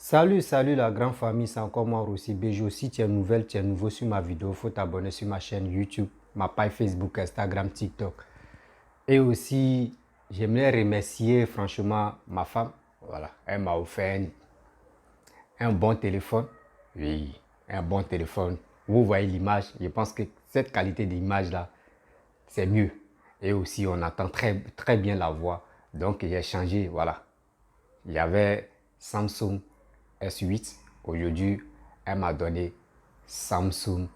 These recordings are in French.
Salut la grande famille, c'est encore moi aussi. Béjo, si tu es nouvelle, tu es nouveau sur ma vidéo, il faut t'abonner sur ma chaîne YouTube, ma page Facebook, Instagram, TikTok. Et aussi, j'aimerais remercier franchement ma femme. Voilà, elle m'a offert un bon téléphone. Oui, un bon téléphone. Vous voyez l'image, je pense que cette qualité d'image là, c'est mieux. Et aussi, on entend très bien la voix. Donc, j'ai changé, voilà. Il y avait Samsung S8. Aujourd'hui, elle m'a donné Samsung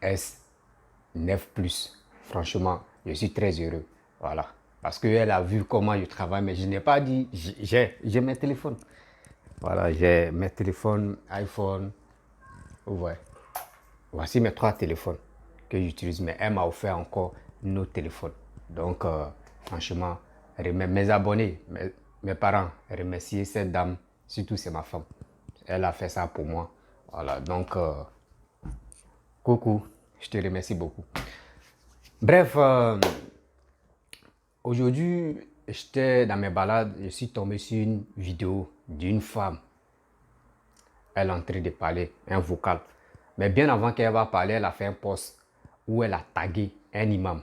S9 Plus. Franchement, je suis très heureux. Voilà. Parce qu'elle a vu comment je travaille, mais je n'ai pas dit, j'ai mes téléphones. Voilà, j'ai mes téléphones iPhone. Ouais. Voici mes trois téléphones que j'utilise, mais elle m'a offert encore un autre téléphone. Donc, franchement, mes abonnés, mes parents, remercier cette dame, surtout c'est ma femme. Elle a fait ça pour moi. Voilà, donc, coucou, je te remercie beaucoup. Bref, aujourd'hui, j'étais dans mes balades, je suis tombé sur une vidéo d'une femme. Elle est en train de parler, un vocal. Mais bien avant qu'elle va parler, elle a fait un post où elle a tagué un imam.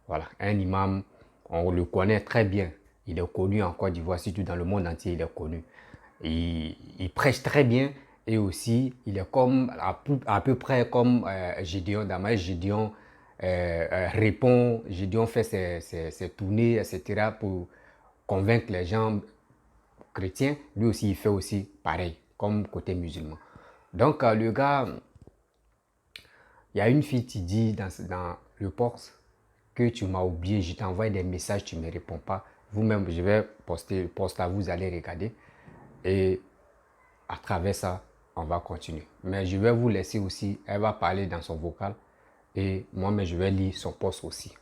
Voilà, un imam, on le connaît très bien. Il est connu en Côte d'Ivoire, surtout dans le monde entier, il est connu. Il prêche très bien et aussi, il est comme à peu près comme Gédéon, Damaï Gédéon répond, Gédéon fait ses tournées, etc. pour convaincre les gens chrétiens. Lui aussi, il fait aussi pareil, comme côté musulman. Donc, le gars, il y a une fille qui dit dans le post que tu m'as oublié, je t'envoie des messages, tu ne me réponds pas. Vous-même, je vais poster le post là, vous allez regarder. Et à travers ça, on va continuer. Mais je vais vous laisser aussi, elle va parler dans son vocal. Et moi-même, je vais lire son post aussi.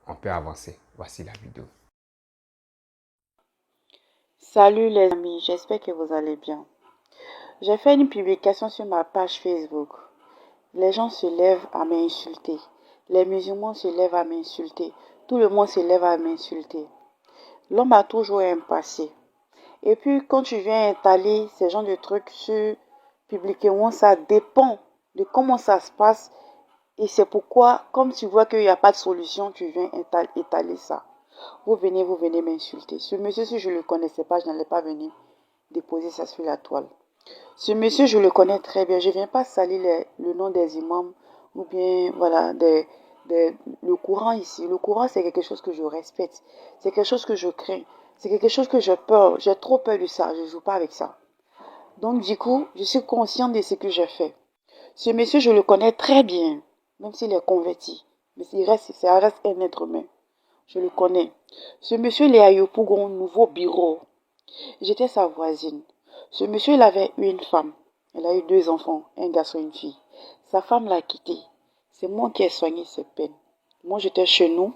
On peut avancer. Voici la vidéo. Salut les amis, j'espère que vous allez bien. J'ai fait une publication sur ma page Facebook. Les gens se lèvent à m'insulter. Les musulmans se lèvent à m'insulter. Tout le monde se lève à m'insulter. L'homme a toujours un passé. Et puis quand tu viens étaler ces genres de trucs sur publiquement, ça dépend de comment ça se passe. Et c'est pourquoi, comme tu vois qu'il n'y a pas de solution, tu viens étaler ça. Vous venez m'insulter. Ce monsieur, si je ne le connaissais pas, je n'allais pas venir déposer ça sur la toile. Ce monsieur, je le connais très bien. Je ne viens pas salir le nom des imams ou bien, voilà, le Coran ici. Le Coran, c'est quelque chose que je respecte. C'est quelque chose que je crains. C'est quelque chose que j'ai peur. J'ai trop peur de ça. Je ne joue pas avec ça. Donc, du coup, je suis consciente de ce que j'ai fait. Ce monsieur, je le connais très bien, même s'il est converti. Mais ça reste un être humain. Je le connais. Ce monsieur, il est à Yopougon, nouveau bureau. J'étais sa voisine. Ce monsieur, il avait eu une femme. Elle a eu deux enfants, un garçon et une fille. Sa femme l'a quitté. C'est moi qui ai soigné ses peines. Moi, j'étais chez nous,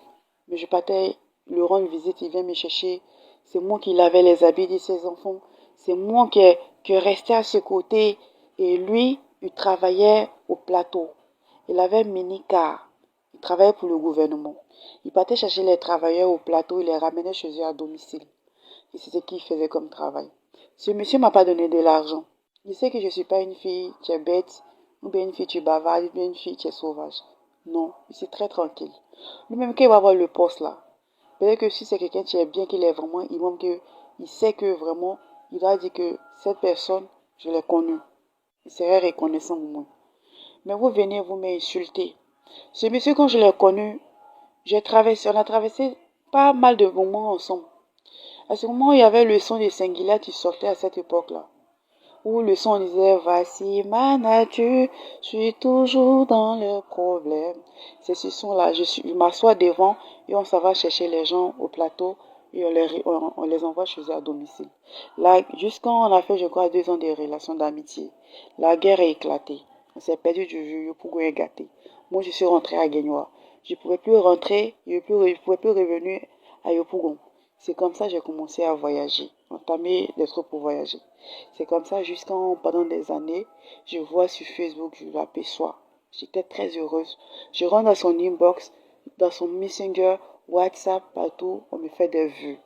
mais je partais lui rendre visite, il vient me chercher. C'est moi qui lavais les habits de ses enfants. C'est moi qui restais à ses côtés. Et lui, il travaillait au plateau. Il avait un mini-car. Il travaillait pour le gouvernement. Il partait chercher les travailleurs au plateau, il les ramenait chez eux à domicile. Et c'est ce qu'il faisait comme travail. Ce monsieur m'a pas donné de l'argent. Il sait que je ne suis pas une fille qui est bête, ou bien une fille qui est bavarde, ou bien une fille qui est sauvage. Non, il est très tranquille. Lui-même, qu'il va avoir le poste là. Peut-être que si c'est quelqu'un qui est bien, qu'il est vraiment imam, il sait que vraiment, il a dit que cette personne, je l'ai connue. Il serait reconnaissant au moins. Mais vous venez, vous m'insulter. Ce monsieur, quand je l'ai connu, on a traversé pas mal de moments ensemble. À ce moment, il y avait le son des Singila qui sortait à cette époque-là. Où le son disait, voici ma nature, je suis toujours dans le problème. C'est ce son-là, je m'assois devant et on s'en va chercher les gens au plateau et on les envoie chez eux à domicile. Là, jusqu'on a fait, je crois, 2 ans de relations d'amitié. La guerre a éclaté. On s'est perdu du jeu, pour gâté. Moi, je suis rentrée à Guénois. Je ne pouvais plus rentrer, je ne pouvais plus revenir à Yopougon. C'est comme ça que j'ai commencé à voyager, entamer des trucs pour voyager. C'est comme ça pendant des années, je vois sur Facebook, je l'aperçois. J'étais très heureuse. Je rentre dans son inbox, dans son messenger, WhatsApp, partout, on me fait des vues.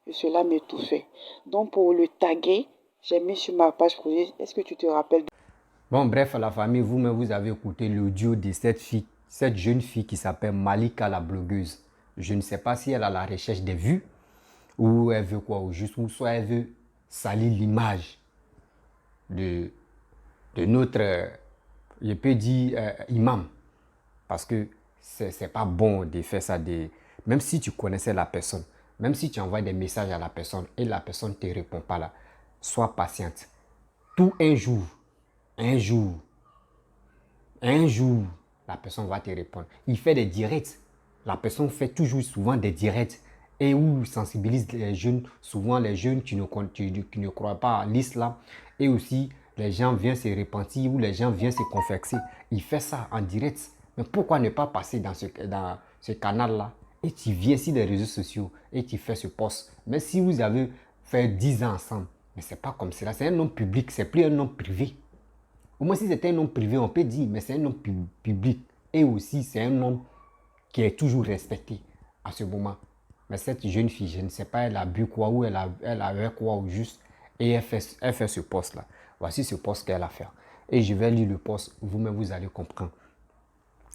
Et cela m'étouffait. Donc, pour le taguer, j'ai mis sur ma page projet. Est-ce que tu te rappelles? Bon, bref, la famille, vous-même, vous avez écouté l'audio de cette jeune fille qui s'appelle Malika la blogueuse. Je ne sais pas si elle a la recherche des vues ou elle veut quoi, ou juste, ou soit elle veut salir l'image de, de notre, je peux dire, imam. Parce que c'est pas bon de faire ça, même si tu connaissais la personne, même si tu envoies des messages à la personne et la personne ne te répond pas là, sois patiente. Tout un jour, un jour, la personne va te répondre. Il fait des directs. La personne fait toujours souvent des directs et où sensibilise les jeunes, souvent les jeunes qui ne croient pas à l'islam et aussi les gens viennent se repentir ou les gens viennent se confesser. Il fait ça en direct. Mais pourquoi ne pas passer dans ce canal-là et tu viens sur les réseaux sociaux et tu fais ce post. Mais si vous avez fait 10 ans ensemble, mais c'est pas comme cela. C'est un nom public, c'est plus un nom privé. Au moins, si c'était un nom privé, on peut dire, mais c'est un nom public. Et aussi, c'est un nom qui est toujours respecté à ce moment. Mais cette jeune fille, je ne sais pas, elle a bu quoi ou elle avait quoi ou juste. Et elle fait ce poste-là. Voici ce poste qu'elle a fait. Et je vais lire le poste, vous-même vous allez comprendre.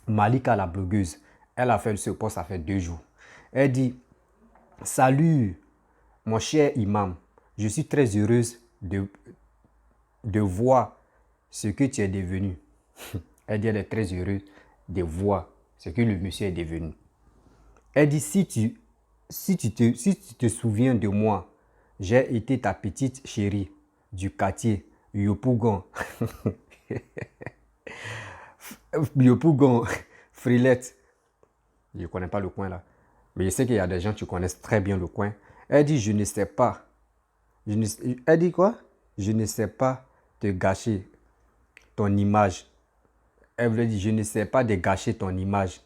Malika la blogueuse, elle a fait ce poste, ça fait 2 jours. Elle dit, salut mon cher imam, je suis très heureuse de voir ce que tu es devenu. Elle dit, elle est très heureuse de voir ce que le monsieur est devenu. Elle dit, si tu te souviens de moi, j'ai été ta petite chérie du quartier Yopougon. Yopougon, Frilette. Je ne connais pas le coin là. Mais je sais qu'il y a des gens qui connaissent très bien le coin. Elle dit, je ne sais pas. Elle dit quoi? Je ne sais pas te gâcher ton image. Elle voulait dire, je ne sais pas de gâcher ton image,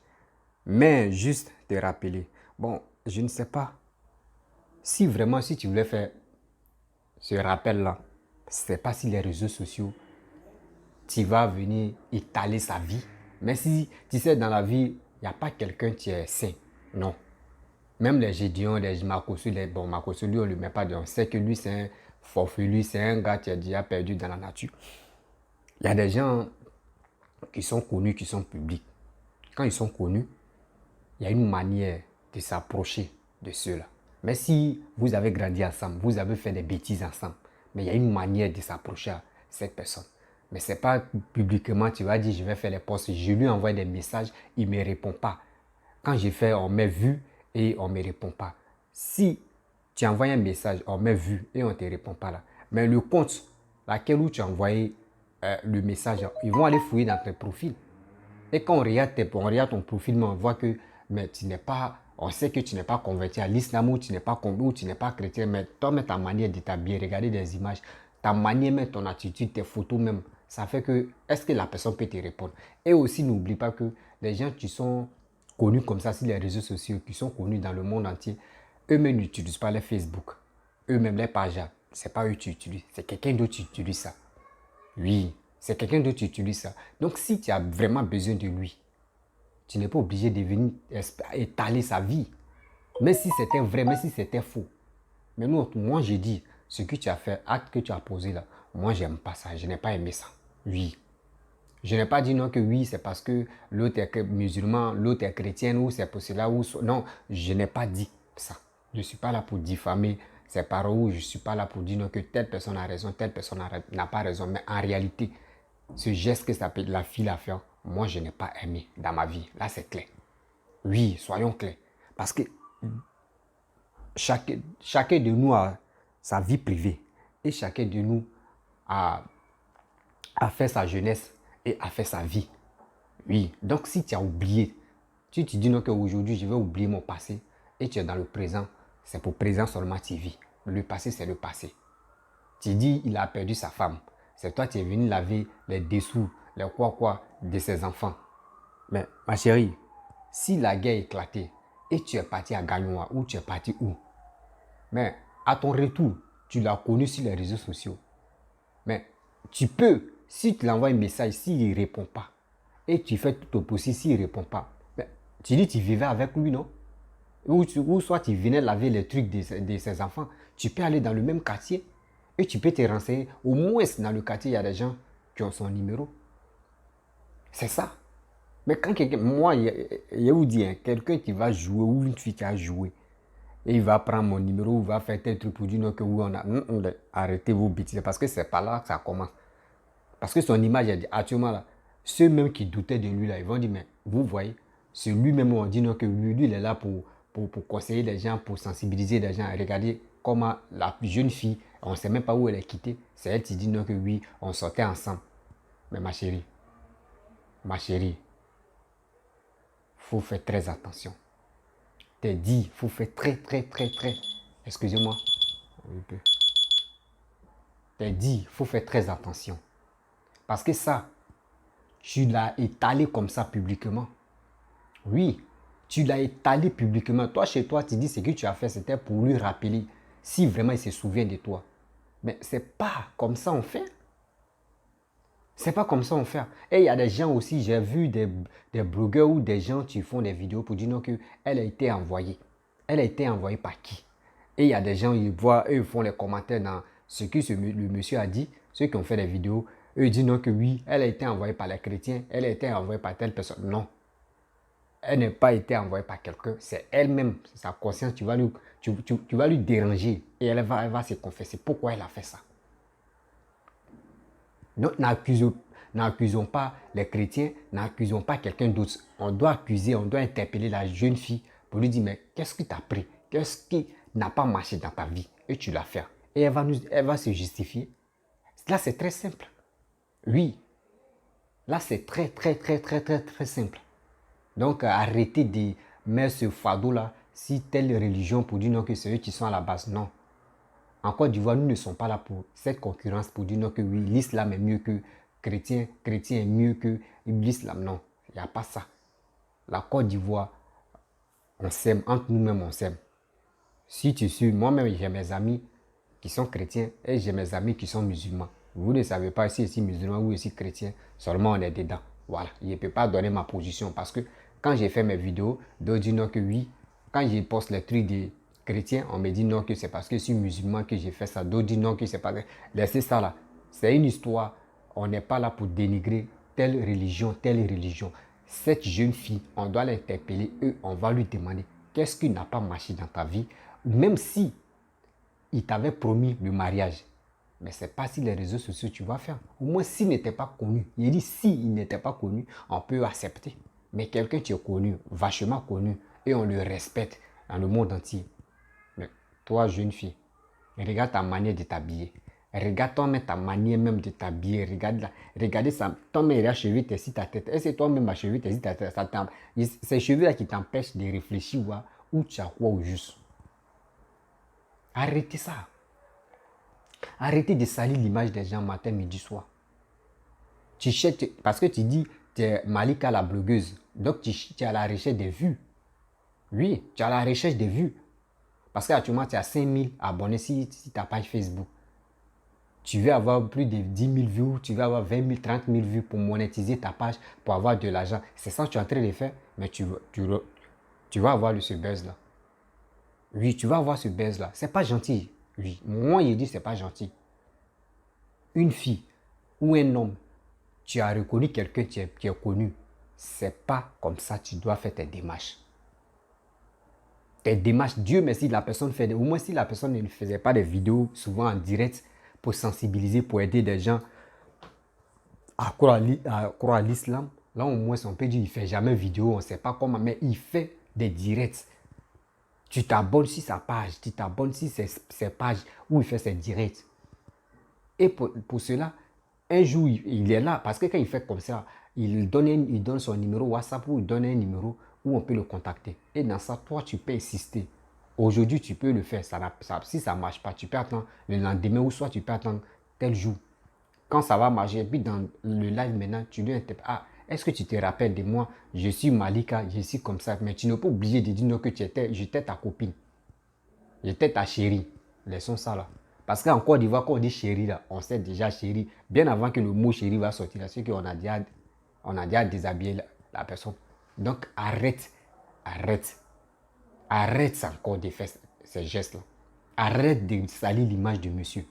mais juste te rappeler. Bon, je ne sais pas. Si vraiment, si tu voulais faire ce rappel-là, c'est pas si les réseaux sociaux, tu vas venir étaler sa vie. Mais si tu sais, dans la vie, il n'y a pas quelqu'un qui est sain. Non. Même les Gédions, les Makosu, bon, Makosu, lui, on ne le met pas dedans. On sait que lui, c'est un forfait, lui, c'est un gars qui a déjà perdu dans la nature. Il y a des gens qui sont connus, qui sont publics. Quand ils sont connus, il y a une manière de s'approcher de ceux-là. Mais si vous avez grandi ensemble, vous avez fait des bêtises ensemble, mais il y a une manière de s'approcher à cette personne. Mais ce n'est pas publiquement, tu vas dire, je vais faire les posts, je lui envoie des messages, il ne me répond pas. Quand j'ai fait, on m'a vu et on ne me répond pas. Si tu envoies un message, on m'a vu et on ne te répond pas là. Mais le compte, laquelle où tu as envoyé le message, ils vont aller fouiller dans tes profils. Et quand on regarde ton profil, mais on voit que mais tu n'es pas, on sait que tu n'es pas converti à l'islam ou tu n'es pas chrétien, mais toi, mais ta manière de t'habiller, regarder des images, ta manière, même ton attitude, tes photos même, ça fait que, est-ce que la personne peut te répondre? Et aussi, n'oublie pas que les gens qui sont connus comme ça sur les réseaux sociaux, qui sont connus dans le monde entier, eux-mêmes n'utilisent pas les Facebook. Eux-mêmes, les pages, c'est pas eux qui utilisent, c'est quelqu'un d'autre qui utilise ça. Oui, c'est quelqu'un d'autre qui utilise ça. Donc, si tu as vraiment besoin de lui, tu n'es pas obligé de venir étaler sa vie. Mais si c'était vrai, mais si c'était faux. Mais moi, j'ai dit, ce que tu as fait, acte que tu as posé là, moi, j'aime pas ça. Je n'ai pas aimé ça. Oui. Je n'ai pas dit non que oui, c'est parce que l'autre est musulman, l'autre est chrétienne, ou c'est pour cela, ou... Non, je n'ai pas dit ça. Je ne suis pas là pour diffamer ses paroles, ou je ne suis pas là pour dire non que telle personne a raison, telle personne n'a pas raison. Mais en réalité, ce geste que la fille a fait, moi, je n'ai pas aimé dans ma vie. Là, c'est clair. Oui, soyons clairs. Parce que chacun de nous a sa vie privée. Et chacun de nous a fait sa jeunesse et a fait sa vie. Oui, donc si tu as oublié, tu te dis non qu'aujourd'hui je vais oublier mon passé et tu es dans le présent, c'est pour présent seulement tu vis. Le passé, c'est le passé. Tu dis il a perdu sa femme. C'est toi qui es venu laver les dessous, les quoi de ses enfants. Mais ma chérie, si la guerre éclatait et tu es parti à Gagnoa ou tu es parti où? Mais à ton retour, tu l'as connu sur les réseaux sociaux. Mais tu peux, si tu lui envoies un message, s'il ne répond pas, et tu fais tout au possible s'il ne répond pas, mais tu dis tu vivais avec lui, non? ou soit tu venais laver les trucs de ses enfants, tu peux aller dans le même quartier et tu peux te renseigner. Au moins, dans le quartier, il y a des gens qui ont son numéro. C'est ça. Mais quand quelqu'un, moi, je vous dis, hein, quelqu'un qui va jouer ou une fille qui a joué, et il va prendre mon numéro, il va faire tel truc pour dire non, que oui, on a. Arrêtez vos bêtises, parce que c'est pas là que ça commence. Parce que son image, actuellement là, ceux même qui doutaient de lui là, ils vont dire, mais vous voyez, c'est lui-même, on dit non, que lui, il est là pour conseiller les gens, pour sensibiliser les gens. Regardez comment la jeune fille, on ne sait même pas où elle est quittée. C'est elle qui dit non, que oui, on sortait ensemble. Mais ma chérie, faut faire très attention. T'es dit, faut faire très, excusez-moi, t'es dit, faut faire très attention. Parce que ça, tu l'as étalé comme ça publiquement. Oui, tu l'as étalé publiquement. Toi, chez toi, tu dis ce que tu as fait, c'était pour lui rappeler si vraiment il se souvient de toi. Mais c'est pas comme ça on fait. C'est pas comme ça on fait. Et il y a des gens aussi, j'ai vu des blogueurs ou des gens qui font des vidéos pour dire non, qu'elle a été envoyée. Elle a été envoyée par qui? Et il y a des gens, ils voient, eux, ils font les commentaires dans ce que le monsieur a dit, ceux qui ont fait des vidéos, eux ils disent non, que oui, elle a été envoyée par les chrétiens, elle a été envoyée par telle personne. Non. Elle n'a pas été envoyée par quelqu'un, c'est elle-même, c'est sa conscience, tu vas lui déranger et elle va se confesser pourquoi elle a fait ça. Donc, n'accusons pas les chrétiens, n'accusons pas quelqu'un d'autre. On doit accuser, on doit interpeller la jeune fille pour lui dire, mais qu'est-ce qui t'a pris? Qu'est-ce qui n'a pas marché dans ta vie? Et tu l'as fait. Et elle va se justifier. Là, c'est très simple. Oui. Là, c'est très simple. Donc, arrêtez de mettre ce fardeau-là, si telle religion pour dire non que c'est eux qui sont à la base. Non. En Côte d'Ivoire, nous ne sommes pas là pour cette concurrence pour dire non que oui, l'islam est mieux que chrétien, chrétien est mieux que l'islam. Non, il n'y a pas ça. La Côte d'Ivoire, on s'aime, entre nous-mêmes on s'aime. Si tu suis, moi-même j'ai mes amis qui sont chrétiens et j'ai mes amis qui sont musulmans. Vous ne savez pas si je suis musulman ou si chrétien, seulement on est dedans. Voilà, je ne peux pas donner ma position parce que quand j'ai fait mes vidéos, d'autres disent non que oui. Quand je poste les trucs des chrétiens, on me dit non que c'est parce que je suis musulman que j'ai fait ça. D'autres disent non que c'est pas... Laissez ça là. C'est une histoire. On n'est pas là pour dénigrer telle religion, telle religion. Cette jeune fille, on doit l'interpeller. On va lui demander qu'est-ce qui n'a pas marché dans ta vie. Même si il t'avait promis le mariage. Mais ce n'est pas si les réseaux sociaux tu vas faire. Au moins s'il n'était pas connu. Il dit s'il n'était pas connu, on peut accepter. Mais quelqu'un qui est connu, vachement connu, et on le respecte dans le monde entier. Mais toi, jeune fille, regarde ta manière de t'habiller. Regarde toi-même ta manière même de t'habiller. Regardez ça. Toi-même, il a cheveux, t'excites ta tête. Est-ce que toi-même, ma cheveux, t'excites ta tête? C'est ces cheveux-là qui t'empêchent de réfléchir où tu as quoi au juste. Arrêtez ça. Arrêtez de salir l'image des gens matin, midi, soir. Tu cherches, parce que tu dis, tu es Malika la blogueuse. Donc tu es à la recherche des vues. Oui, tu es à la recherche des vues. Parce qu'actuellement, tu as 5000 abonnés sur ta page Facebook. Tu veux avoir plus de 10 000 vues, tu veux avoir 20 000, 30 000 vues pour monétiser ta page, pour avoir de l'argent. C'est ça que tu es en train de faire, mais tu vas avoir ce buzz-là. Oui, tu vas avoir ce buzz-là. C'est pas gentil. Oui, moi, il dit c'est pas gentil. Une fille ou un homme, tu as reconnu quelqu'un qui est connu. C'est pas comme ça que tu dois faire tes démarches. Tes démarches, Dieu merci, la personne fait, au moins si la personne ne faisait pas des vidéos souvent en direct pour sensibiliser, pour aider des gens à croire à l'islam, là au moins on peut dire il ne fait jamais vidéo, on ne sait pas comment, mais il fait des directs. Tu t'abonnes sur sa page, tu t'abonnes sur ses pages où il fait ses directs. Et pour cela, un jour, il est là, parce que quand il fait comme ça, il donne son numéro WhatsApp ou il donne un numéro où on peut le contacter. Et dans ça, toi, tu peux insister. Aujourd'hui, tu peux le faire. Si ça ne marche pas, tu peux attendre le lendemain ou soit tu peux attendre tel jour. Quand ça va marcher, et puis dans le live maintenant, tu lui interpelles. Ah, est-ce que tu te rappelles de moi? Je suis Malika, je suis comme ça. Mais tu n'es pas obligé de dire non que j'étais ta copine. J'étais ta chérie. Laissons ça là. Parce qu'en Côte d'Ivoire, quand on dit chérie là, on sait déjà chérie. Bien avant que le mot chérie va sortir, c'est qu'on a déjà déshabillé la personne. Donc arrête. Arrête ça encore de faire ces gestes-là. Arrête de salir l'image de monsieur.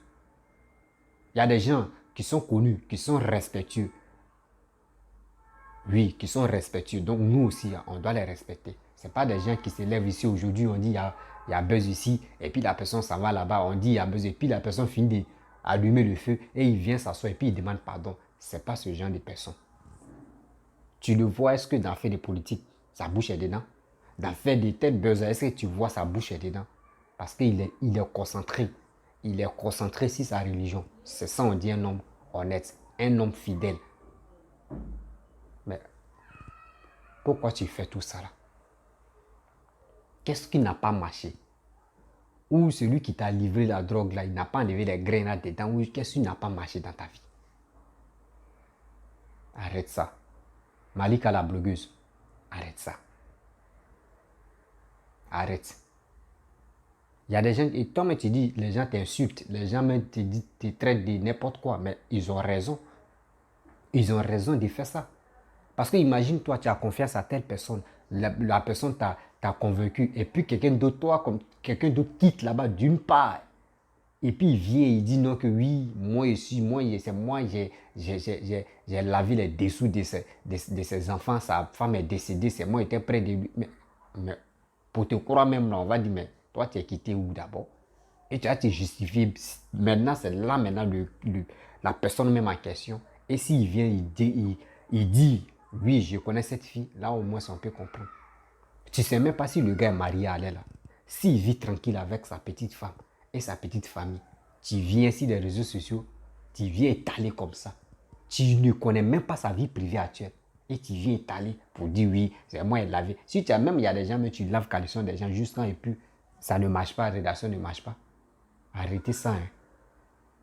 Il y a des gens qui sont connus, qui sont respectueux. Oui, qui sont respectueux. Donc nous aussi, on doit les respecter. Ce n'est pas des gens qui se lèvent ici aujourd'hui, on dit il y a buzz ici, et puis la personne s'en va là-bas, on dit il y a buzz, et puis la personne finit d'allumer le feu, et il vient s'asseoir, et puis il demande pardon. Ce n'est pas ce genre de personne. Tu le vois, est-ce que dans le fait de politique, sa bouche est dedans? Dans le fait de tel buzz, est-ce que tu vois sa bouche est dedans? Parce qu'il est concentré. Il est concentré sur sa religion. C'est ça on dit un homme honnête, un homme fidèle. Mais pourquoi tu fais tout ça là? Qu'est-ce qui n'a pas marché? Ou celui qui t'a livré la drogue là, il n'a pas enlevé les grains là-dedans, ou qu'est-ce qui n'a pas marché dans ta vie? Arrête ça. Malika la blogueuse, arrête ça. Arrête. Il y a des gens, et toi, mais tu dis, les gens t'insultent, les gens te traitent de n'importe quoi, mais ils ont raison. Ils ont raison de faire ça. Parce que imagine, toi, tu as confiance à telle personne, la personne t'a convaincu, et puis quelqu'un d'autre, toi, comme quelqu'un d'autre quitte là-bas d'une part, et puis il vient, il dit non que oui, moi ici, c'est moi, j'ai lavé les dessous de ses enfants, sa femme est décédée, c'est moi qui étais près de lui. Mais pour te croire même là, on va dire, mais toi tu es quitté où d'abord? Et tu as te justifié. Maintenant, c'est là maintenant la personne même en question. Et s'il vient, il dit, oui, je connais cette fille, là au moins on peut comprendre. Tu ne sais même pas si le gars est marié à elle là. S'il vit tranquille avec sa petite femme et sa petite famille, tu viens sur les réseaux sociaux, tu viens étaler comme ça. Tu ne connais même pas sa vie privée actuelle. Et tu viens étaler pour dire oui, c'est moi qui l'ai lavé. Si tu as même, il y a des gens, mais tu laves caleçon des gens juste quand et puis ça ne marche pas, la rédaction ne marche pas. Arrêtez ça, hein.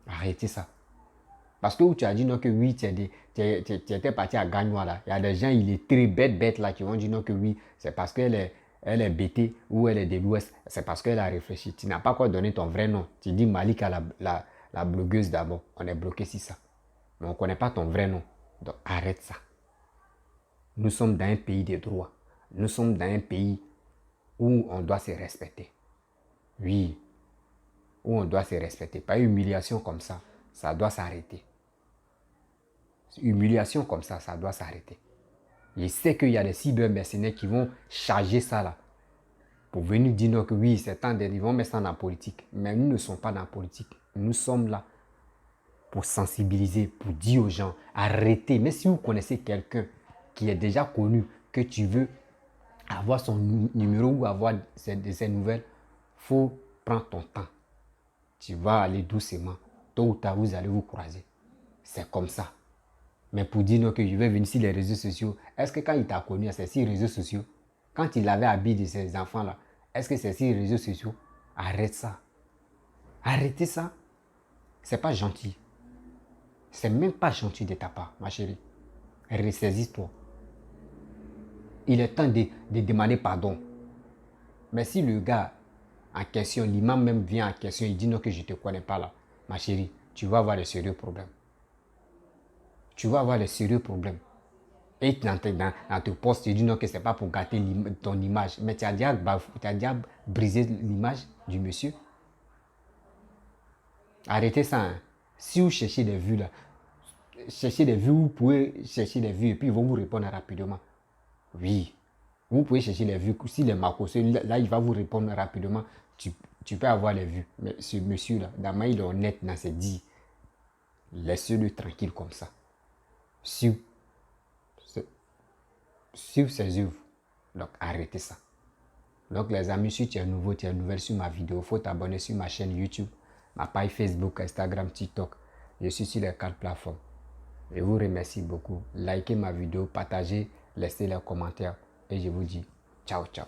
Arrêtez ça. Parce que où tu as dit non que oui, tu étais parti à Gagnois là. Il y a des gens, il est très bête là, qui vont dire non que oui, c'est parce qu'elle est bêtée ou elle est de l'Ouest. C'est parce qu'elle a réfléchi. Tu n'as pas quoi donner ton vrai nom. Tu dis Malika la blogueuse d'abord. On est bloqué sur ça. Mais on ne connaît pas ton vrai nom. Donc arrête ça. Nous sommes dans un pays de droit. Nous sommes dans un pays où on doit se respecter. Oui. Où on doit se respecter. Pas une humiliation comme ça. Ça doit s'arrêter. Humiliation comme ça doit s'arrêter. Je sais qu'il y a des cybermercenaires qui vont charger ça là. Pour venir dire non que oui, c'est temps ils vont mettre ça dans la politique. Mais nous ne sommes pas dans la politique. Nous sommes là pour sensibiliser, pour dire aux gens, arrêtez. Mais si vous connaissez quelqu'un qui est déjà connu, que tu veux avoir son numéro ou avoir ses nouvelles, il faut prendre ton temps. Tu vas aller doucement. Tôt ou tard, vous allez vous croiser. C'est comme ça. Mais pour dire non, que je vais venir sur les réseaux sociaux, est-ce que quand il t'a connu, c'est sur les réseaux sociaux? Quand il avait habillé de ses enfants-là, est-ce que c'est sur les réseaux sociaux? Arrête ça. Arrêtez ça. C'est pas gentil. C'est même pas gentil de ta part, ma chérie. Ressaisis-toi. Il est temps de demander pardon. Mais si le gars en question, l'imam même vient en question, il dit non que je ne te connais pas là, ma chérie, tu vas avoir de sérieux problèmes. Tu vas avoir de sérieux problèmes. Et dans tes posts, tu dis non que ce n'est pas pour gâter ton image. Mais tu as déjà brisé l'image du monsieur. Arrêtez ça. Hein. Si vous cherchez des vues là, cherchez des vues, vous pouvez chercher des vues et puis ils vont vous répondre rapidement. Oui. Vous pouvez chercher les vues. Si les Marcos, là, il va vous répondre rapidement. Tu peux avoir les vues. Mais ce monsieur-là, d'abord, il est honnête dans ses dits. Laissez-le tranquille comme ça. Suivre ses œuvres. Donc, arrêtez ça. Donc, les amis, si tu es nouveau, tu es nouvelle sur ma vidéo, il faut t'abonner sur ma chaîne YouTube, ma page Facebook, Instagram, TikTok. Je suis sur les 4 plateformes. Je vous remercie beaucoup. Likez ma vidéo, partagez, laissez les commentaires. Et je vous dis ciao, ciao.